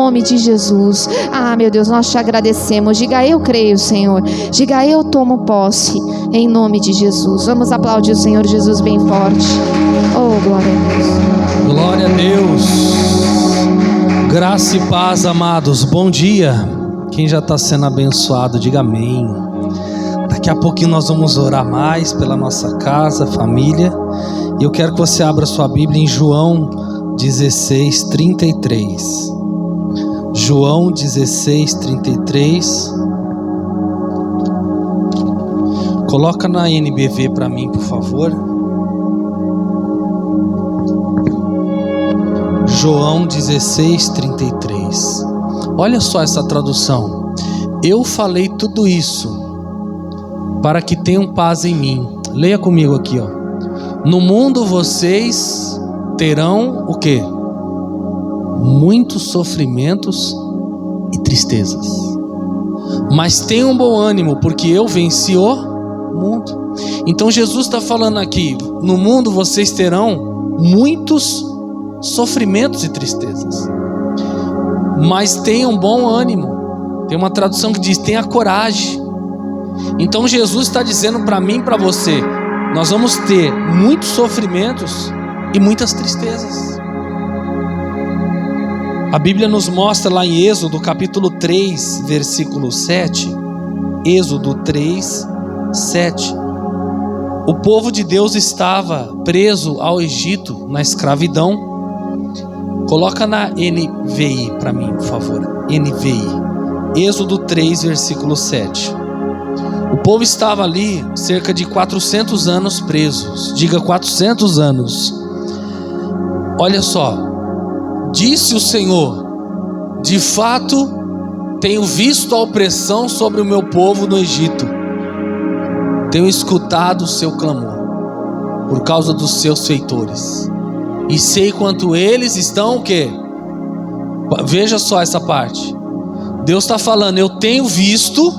nome de Jesus. Ah, meu Deus, nós te agradecemos. Diga: eu creio, Senhor. Diga: eu tomo posse, em nome de Jesus. Vamos aplaudir o Senhor Jesus bem forte. Oh, glória a Deus. Glória a Deus. Graça e paz, amados. Bom dia. Quem já está sendo abençoado, diga amém. Daqui a pouquinho nós vamos orar mais pela nossa casa, família. E eu quero que você abra sua Bíblia em João 16, 33. João 16, 33. Coloca na NBV para mim, por favor. João 16, 33. Olha só essa tradução. Eu falei tudo isso para que tenham paz em mim. Leia comigo aqui, ó. No mundo vocês terão o quê? Muitos sofrimentos e tristezas. Mas tenham bom ânimo, porque eu venci o mundo. Então Jesus está falando aqui: no mundo vocês terão muitos sofrimentos e tristezas, mas tenham bom ânimo. Tem uma tradução que diz: tenha coragem. Então Jesus está dizendo para mim e para você: nós vamos ter muitos sofrimentos e muitas tristezas. A Bíblia nos mostra lá em Êxodo capítulo 3, versículo 7. Êxodo 3, 7. O povo de Deus estava preso ao Egito, na escravidão. Coloca na NVI para mim, por favor. NVI. Êxodo 3, versículo 7. O povo estava ali cerca de 400 anos presos. Diga 400 anos. Olha só. Disse o Senhor: de fato tenho visto a opressão sobre o meu povo no Egito. Tenho escutado o seu clamor por causa dos seus feitores. E sei quanto eles estão o quê? Veja só essa parte. Deus está falando: eu tenho visto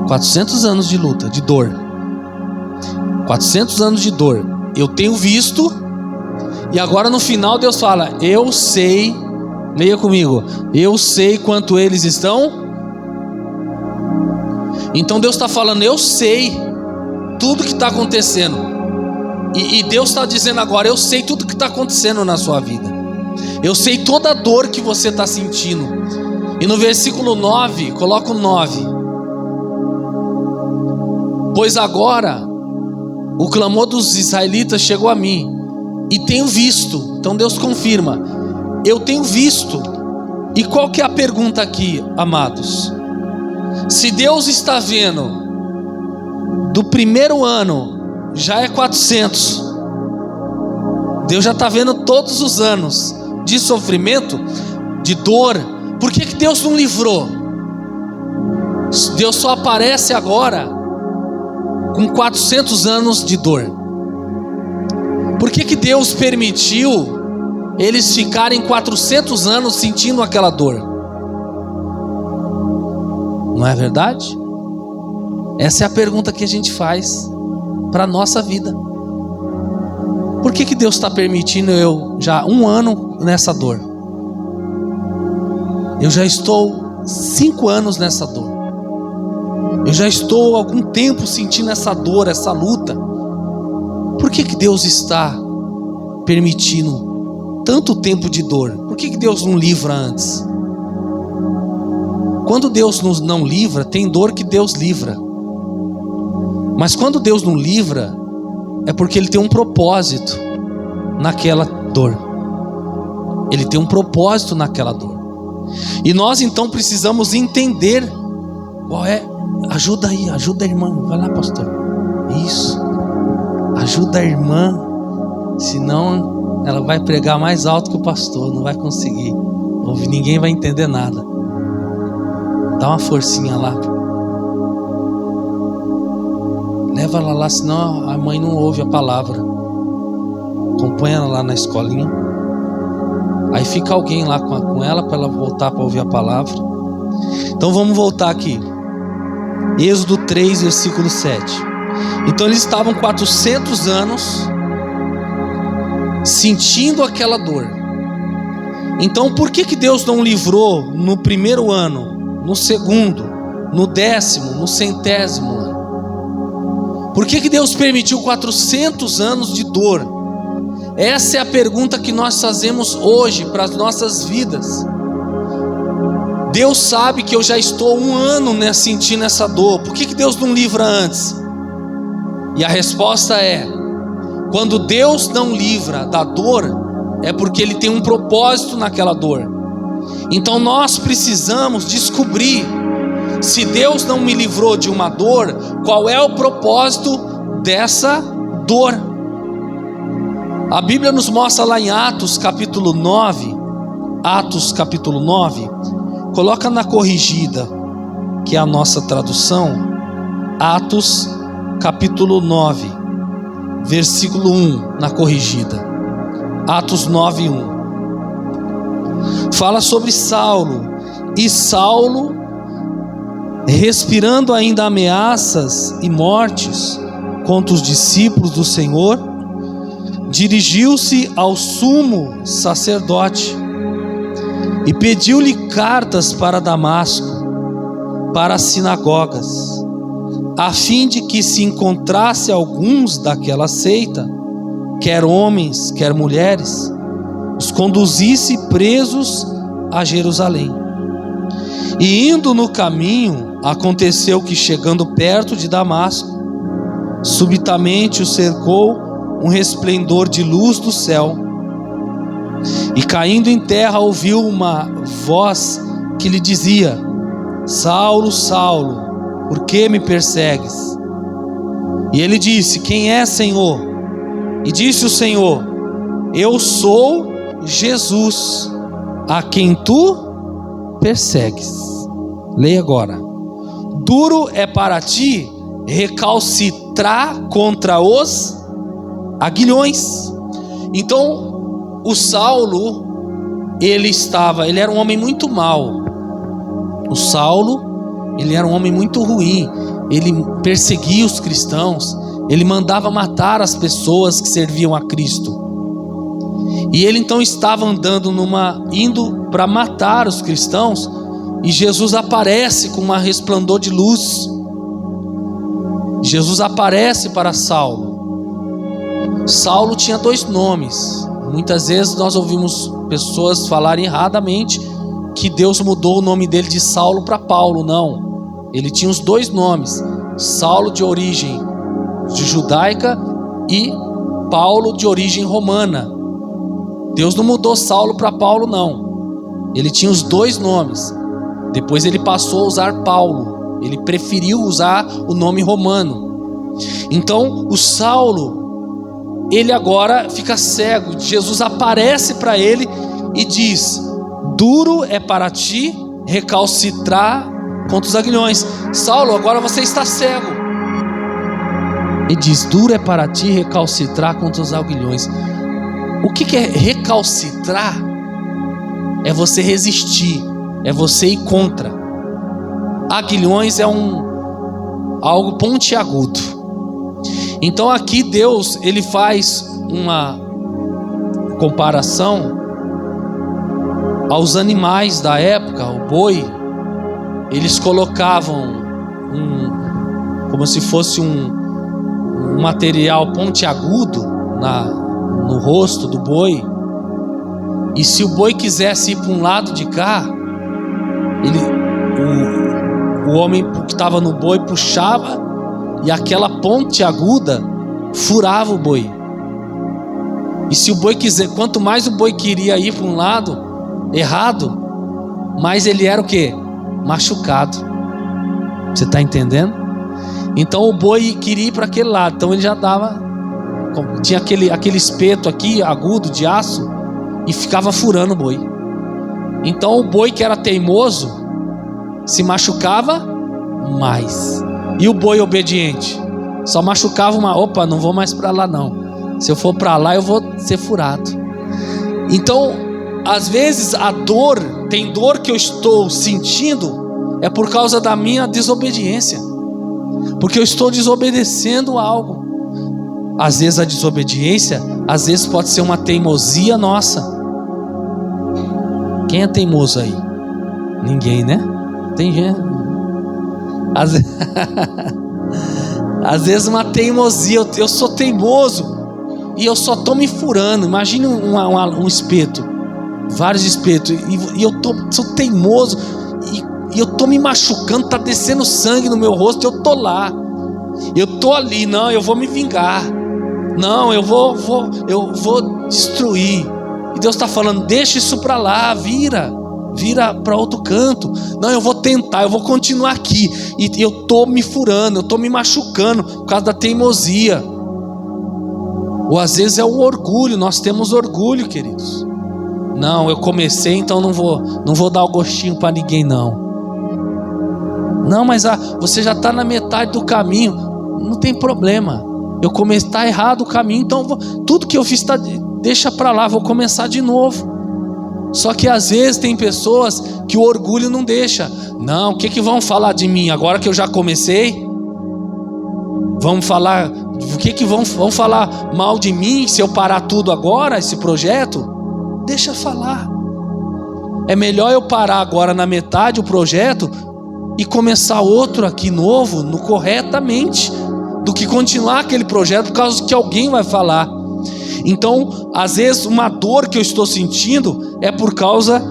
400 anos de luta, de dor. 400 anos de dor. Eu tenho visto. E agora no final Deus fala: eu sei. Leia comigo. Eu sei quanto eles estão. Então Deus está falando: eu sei tudo que está acontecendo. E Deus está dizendo agora: eu sei tudo que está acontecendo na sua vida. Eu sei toda a dor que você está sentindo. E no versículo 9, coloca o 9. Pois agora o clamor dos israelitas chegou a mim, e tenho visto. Então Deus confirma: eu tenho visto. E qual que é a pergunta aqui, amados? Se Deus está vendo do primeiro ano, já é 400. Deus já está vendo todos os anos de sofrimento, de dor. Por que Deus não livrou? Deus só aparece agora com 400 anos de dor. Por que Deus permitiu eles ficarem 400 anos sentindo aquela dor? Não é verdade? Essa é a pergunta que a gente faz para a nossa vida. Por que Deus está permitindo eu já 1 ano nessa dor? Eu já estou 5 anos nessa dor. Eu já estou há algum tempo sentindo essa dor, essa luta. Por que Deus está permitindo tanto tempo de dor? Por que Deus não livra antes? Quando Deus nos não livra, tem dor que Deus livra. Mas quando Deus não livra, é porque Ele tem um propósito naquela dor. Ele tem um propósito naquela dor. E nós então precisamos entender qual é. Ajuda aí, ajuda a irmã. Vai lá, pastor. Isso. Ajuda a irmã, senão ela vai pregar mais alto que o pastor, não vai conseguir ouvir, ninguém vai entender nada. Dá uma forcinha lá. Leva ela lá, senão a mãe não ouve a palavra. Acompanha ela lá na escolinha. Aí fica alguém lá com ela para ela voltar para ouvir a palavra. Então vamos voltar aqui. Êxodo 3, versículo 7. Então eles estavam 400 anos sentindo aquela dor. Então por que Deus não livrou no primeiro ano, no segundo, no 10º, no 100º ano? Por que Deus permitiu 400 anos de dor? Essa é a pergunta que nós fazemos hoje para as nossas vidas. Deus sabe que eu já estou 1 ano sentindo essa dor. Por que Deus não livra antes? E a resposta é: quando Deus não livra da dor, é porque Ele tem um propósito naquela dor. Então nós precisamos descobrir, se Deus não me livrou de uma dor, qual é o propósito dessa dor. A Bíblia nos mostra lá em Atos capítulo 9, coloca na corrigida, que é a nossa tradução, Atos capítulo 9, versículo 1, na corrigida, Atos 9, 1, fala sobre Saulo, e Saulo, respirando ainda ameaças e mortes contra os discípulos do Senhor, dirigiu-se ao sumo sacerdote e pediu-lhe cartas para Damasco, para as sinagogas, a fim de que se encontrasse alguns daquela seita, quer homens, quer mulheres, os conduzisse presos a Jerusalém. E indo no caminho, aconteceu que, chegando perto de Damasco, subitamente o cercou um resplendor de luz do céu, e caindo em terra ouviu uma voz que lhe dizia: Saulo, Saulo, por que me persegues? E ele disse: quem é, Senhor? E disse o Senhor: eu sou Jesus, a quem tu persegues. Leia agora. Duro é para ti recalcitrar contra os aguilhões. Então o Saulo, ele era um homem muito mau. O Saulo, ele era um homem muito ruim. Ele perseguia os cristãos, ele mandava matar as pessoas que serviam a Cristo. E ele então estava indo para matar os cristãos, e Jesus aparece com um resplandor de luz. Jesus aparece para Saulo. Saulo tinha 2 nomes. Muitas vezes nós ouvimos pessoas falarem erradamente que Deus mudou o nome dele de Saulo para Paulo. Não, ele tinha os 2 nomes: Saulo de origem judaica e Paulo de origem romana. Deus não mudou Saulo para Paulo, não. Ele tinha os 2 nomes. Depois ele passou a usar Paulo. Ele preferiu usar o nome romano. Então o Saulo, ele agora fica cego. Jesus aparece para ele e diz: duro é para ti recalcitrar contra os aguilhões. Saulo, agora você está cego. Ele diz: duro é para ti recalcitrar contra os aguilhões. O que é recalcitrar? É você resistir, é você ir contra. Aguilhões é algo pontiagudo. Então aqui Deus, ele faz uma comparação aos animais da época. O boi, eles colocavam como se fosse um material pontiagudo no rosto do boi, e se o boi quisesse ir para um lado de cá, o homem que estava no boi puxava, e aquela ponte aguda furava o boi. E se o boi quanto mais o boi queria ir para um lado errado, mais ele era o quê? Machucado. Você está entendendo? Então o boi queria ir para aquele lado, então ele já tinha aquele espeto aqui agudo de aço, e ficava furando o boi. Então o boi que era teimoso se machucava mais, e o boi obediente só machucava opa, não vou mais para lá não, se eu for para lá eu vou ser furado. Então às vezes tem dor que eu estou sentindo, é por causa da minha desobediência, porque eu estou desobedecendo algo. Às vezes a desobediência, às vezes pode ser uma teimosia nossa. Quem é teimoso aí? Ninguém, né? Tem gente. Às vezes uma teimosia, eu sou teimoso e eu só estou me furando. Imagine um espeto, vários espetos, e eu sou teimoso e eu estou me machucando, está descendo sangue no meu rosto, eu estou lá, eu estou ali, não, eu vou me vingar, não, eu vou destruir. E Deus está falando, deixa isso para lá, vira para outro canto. Não, eu vou tentar, eu vou continuar aqui. E eu estou me furando, eu estou me machucando por causa da teimosia. Ou às vezes é o orgulho, nós temos orgulho, queridos. Não, eu comecei, então não vou dar o gostinho para ninguém, não. Não, mas você já está na metade do caminho. Não tem problema. Eu comecei, está errado o caminho, então tudo que eu fiz deixa para lá, vou começar de novo. Só que às vezes tem pessoas que o orgulho não deixa. Não, o que vão falar de mim agora que eu já comecei? Vamos falar, o que vão falar mal de mim se eu parar tudo agora, esse projeto? Deixa falar. É melhor eu parar agora na metade o projeto e começar outro aqui novo, corretamente, do que continuar aquele projeto por causa que alguém vai falar. Então, às vezes, uma dor que eu estou sentindo é por causa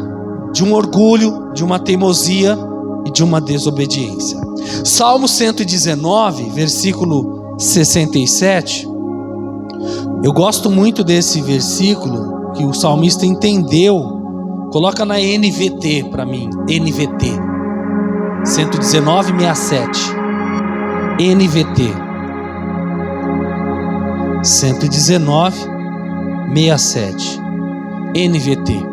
de um orgulho, de uma teimosia e de uma desobediência. Salmo 119, versículo 67. Eu gosto muito desse versículo que o salmista entendeu. Coloca na NVT para mim, NVT 119:67. NVT 119:67. NVT.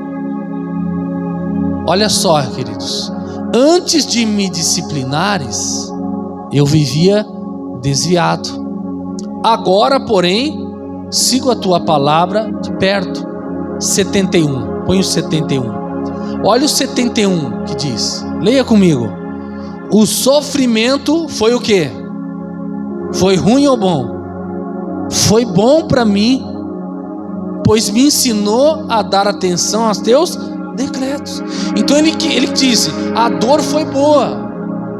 Olha só, queridos, antes de me disciplinares, eu vivia desviado. Agora, porém, sigo a tua palavra de perto. 71. Põe o 71. Olha o 71 que diz. Leia comigo. O sofrimento foi o quê? Foi ruim ou bom? Foi bom para mim, pois me ensinou a dar atenção aos teus decretos. Então ele disse, a dor foi boa,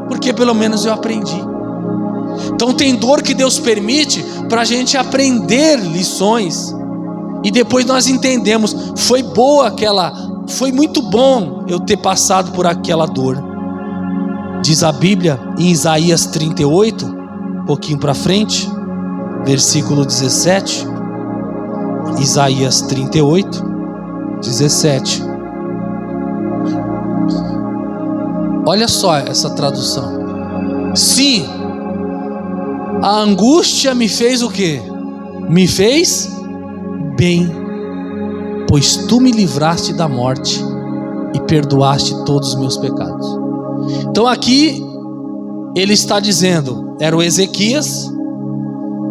porque pelo menos eu aprendi. Então tem dor que Deus permite para a gente aprender lições, e depois nós entendemos, foi boa foi muito bom eu ter passado por aquela dor. Diz a Bíblia em Isaías 38, um pouquinho para frente, versículo 17, Isaías 38, 17. Olha só essa tradução. Sim, a angústia me fez o quê? Me fez bem, pois tu me livraste da morte e perdoaste todos os meus pecados. Então aqui ele está dizendo, era o Ezequias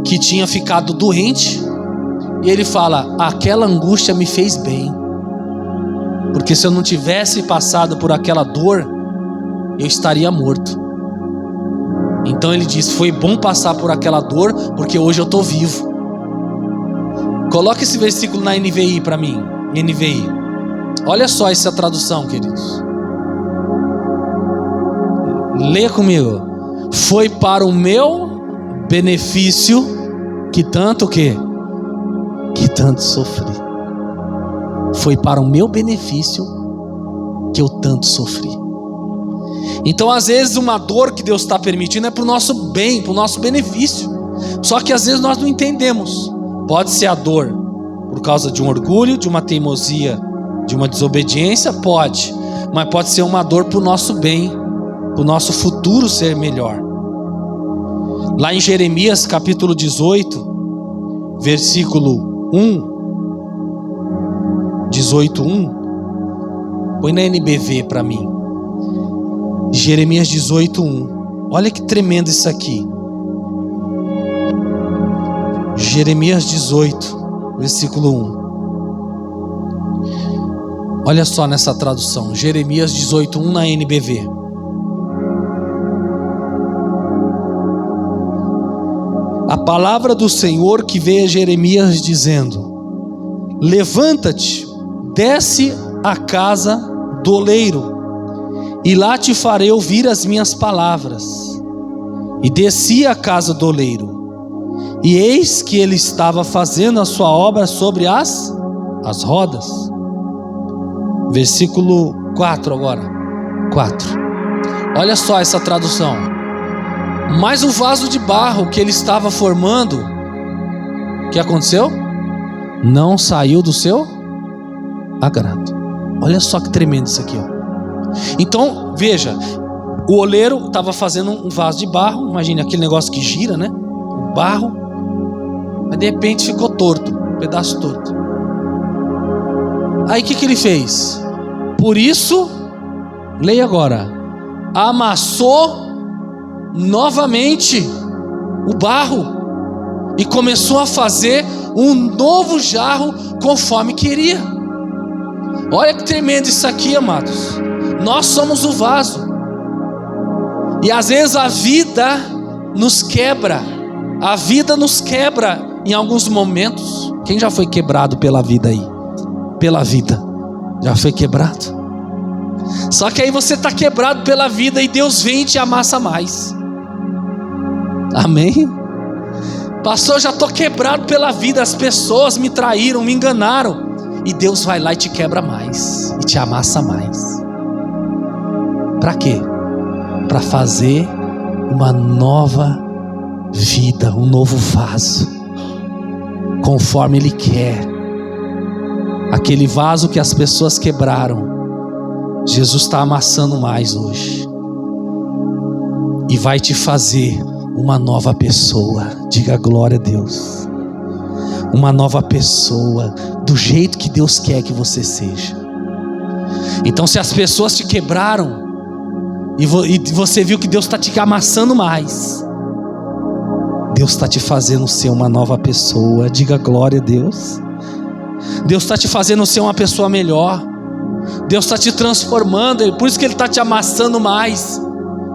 que tinha ficado doente, e ele fala, aquela angústia me fez bem, porque se eu não tivesse passado por aquela dor, eu estaria morto. Então ele diz, foi bom passar por aquela dor, porque hoje eu estou vivo. Coloca esse versículo na NVI para mim, NVI. Olha só essa tradução, queridos. Leia comigo. Foi para o meu benefício que tanto o quê? Que tanto sofri. Foi para o meu benefício que eu tanto sofri. Então às vezes uma dor que Deus está permitindo é para o nosso bem, para o nosso benefício. Só que às vezes nós não entendemos. Pode ser a dor por causa de um orgulho, de uma teimosia, de uma desobediência, pode. Mas pode ser uma dor para o nosso bem, para o nosso futuro ser melhor. Lá em Jeremias capítulo 18, versículo 1, 18:1, põe na NBV para mim. Jeremias 18:1. Olha que tremendo isso aqui. Jeremias 18, versículo 1. Olha só nessa tradução. Jeremias 18:1 na NBV. A palavra do Senhor que veio a Jeremias dizendo: levanta-te, desce à casa do oleiro, e lá te farei ouvir as minhas palavras. E desci à casa do oleiro, e eis que ele estava fazendo a sua obra sobre as rodas. Versículo 4 agora. 4. Olha só essa tradução. Mas o vaso de barro que ele estava formando, o que aconteceu? Não saiu do seu agrado. Olha só que tremendo isso aqui, ó. Então, veja, o oleiro estava fazendo um vaso de barro. Imagine aquele negócio que gira, né? O barro. Mas de repente ficou torto, um pedaço torto. Aí o que ele fez? Por isso, leia agora, amassou novamente o barro e começou a fazer um novo jarro conforme queria. Olha que tremendo isso aqui, amados. Nós somos o vaso, e às vezes a vida nos quebra. A vida nos quebra em alguns momentos. Quem já foi quebrado pela vida aí? Pela vida, já foi quebrado? Só que aí você está quebrado pela vida e Deus vem e te amassa mais. Amém? Pastor, já estou quebrado pela vida, as pessoas me traíram, me enganaram, e Deus vai lá e te quebra mais, e te amassa mais. Para quê? Para fazer uma nova vida, um novo vaso, conforme Ele quer. Aquele vaso que as pessoas quebraram, Jesus está amassando mais hoje, e vai te fazer uma nova pessoa. Diga glória a Deus. Uma nova pessoa, do jeito que Deus quer que você seja. Então, se as pessoas te quebraram, e você viu que Deus está te amassando mais, Deus está te fazendo ser uma nova pessoa. Diga glória a Deus. Deus está te fazendo ser uma pessoa melhor. Deus está te transformando. Por isso que Ele está te amassando mais.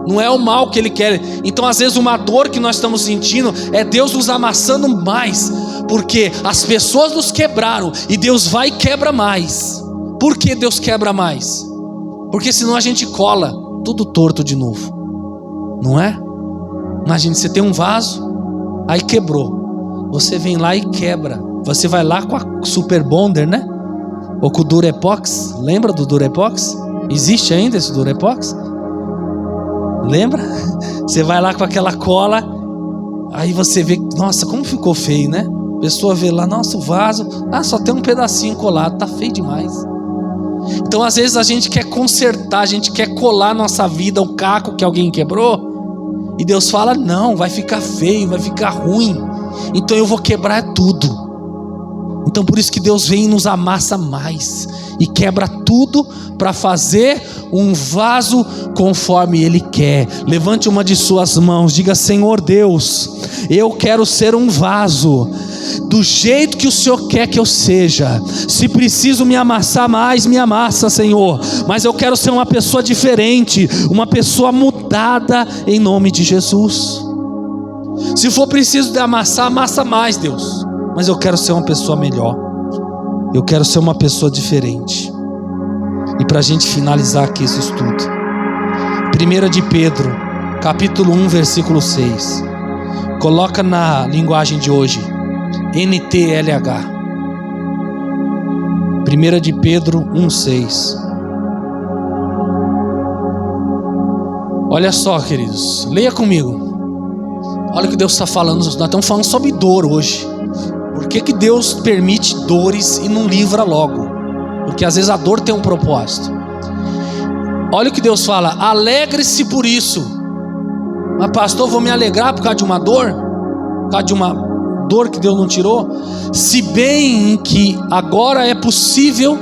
Não é o mal que Ele quer. Então às vezes uma dor que nós estamos sentindo é Deus nos amassando mais, porque as pessoas nos quebraram, e Deus vai e quebra mais. Por que Deus quebra mais? Porque senão a gente cola tudo torto de novo, não é? Imagine, você tem um vaso, aí quebrou, você vem lá e quebra. Você vai lá com a Super Bonder, né? Ou com o Durepox. Lembra do Durepox? Existe ainda esse Durepox? Lembra? Você vai lá com aquela cola, aí você vê, nossa, como ficou feio, né? A pessoa vê lá, nossa, o vaso, só tem um pedacinho colado, tá feio demais. Então às vezes a gente quer consertar, a gente quer colar nossa vida, o caco que alguém quebrou, e Deus fala, não, vai ficar feio, vai ficar ruim, então eu vou quebrar tudo. Então por isso que Deus vem e nos amassa mais, e quebra tudo para fazer um vaso conforme Ele quer. Levante uma de suas mãos, diga: Senhor Deus, eu quero ser um vaso do jeito que o Senhor quer que eu seja. Se preciso me amassar mais, me amassa, Senhor, mas eu quero ser uma pessoa diferente, uma pessoa mudada, em nome de Jesus. Se for preciso de amassar, amassa mais, Deus, mas eu quero ser uma pessoa melhor, eu quero ser uma pessoa diferente. E para a gente finalizar aqui esse estudo, 1 de Pedro, capítulo 1, versículo 6. Coloca na linguagem de hoje, NTLH. 1 de Pedro 1, 6. Olha só, queridos, leia comigo. Olha o que Deus está falando. Nós estamos falando sobre dor hoje. Por que Deus permite dores e não livra logo? Porque às vezes a dor tem um propósito. Olha o que Deus fala: alegre-se por isso. Mas pastor, vou me alegrar por causa de uma dor? Por causa de uma dor que Deus não tirou? Se bem que agora é possível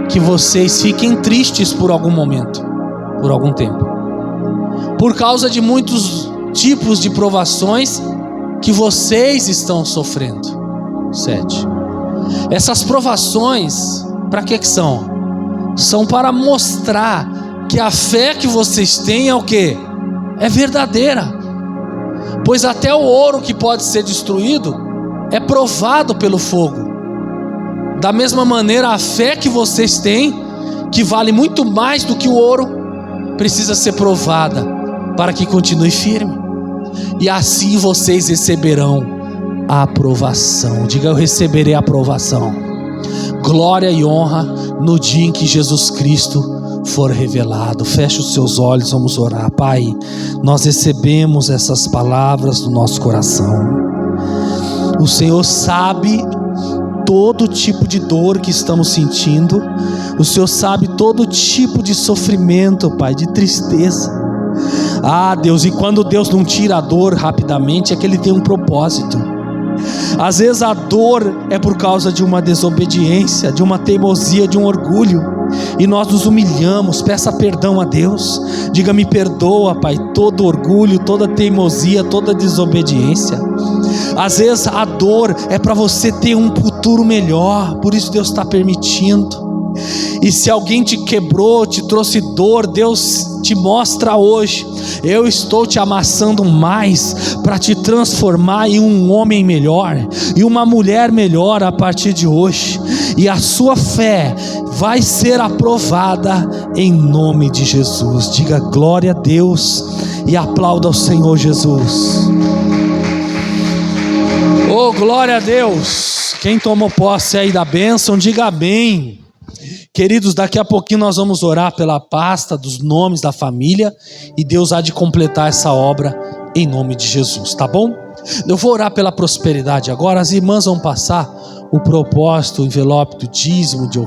que vocês fiquem tristes por algum momento, por algum tempo, por causa de muitos tipos de provações que vocês estão sofrendo. 7. Essas provações, para que são? São para mostrar que a fé que vocês têm é o quê? É verdadeira. Pois até o ouro que pode ser destruído é provado pelo fogo. Da mesma maneira, a fé que vocês têm, que vale muito mais do que o ouro, precisa ser provada para que continue firme. E assim vocês receberão a aprovação. Diga: eu receberei a aprovação. Glória e honra no dia em que Jesus Cristo for revelado. Feche os seus olhos, vamos orar. Pai, nós recebemos essas palavras no nosso coração. O Senhor sabe todo tipo de dor que estamos sentindo. O Senhor sabe todo tipo de sofrimento, Pai, de tristeza. Ah, Deus, e quando Deus não tira a dor rapidamente, é que Ele tem um propósito. Às vezes a dor é por causa de uma desobediência, de uma teimosia, de um orgulho, e nós nos humilhamos. Peça perdão a Deus. Diga: me perdoa, Pai, todo orgulho, toda teimosia, toda desobediência. Às vezes a dor é para você ter um futuro melhor, por isso Deus está permitindo. E se alguém te quebrou, te trouxe dor, Deus te mostra hoje: eu estou te amassando mais para te transformar em um homem melhor e uma mulher melhor a partir de hoje. E a sua fé vai ser aprovada em nome de Jesus. Diga glória a Deus e aplauda ao Senhor Jesus. Oh, glória a Deus. Quem tomou posse aí da bênção, diga amém. Queridos, daqui a pouquinho nós vamos orar pela pasta dos nomes da família, e Deus há de completar essa obra em nome de Jesus, tá bom? Eu vou orar pela prosperidade agora. As irmãs vão passar o propósito, o envelope do dízimo, de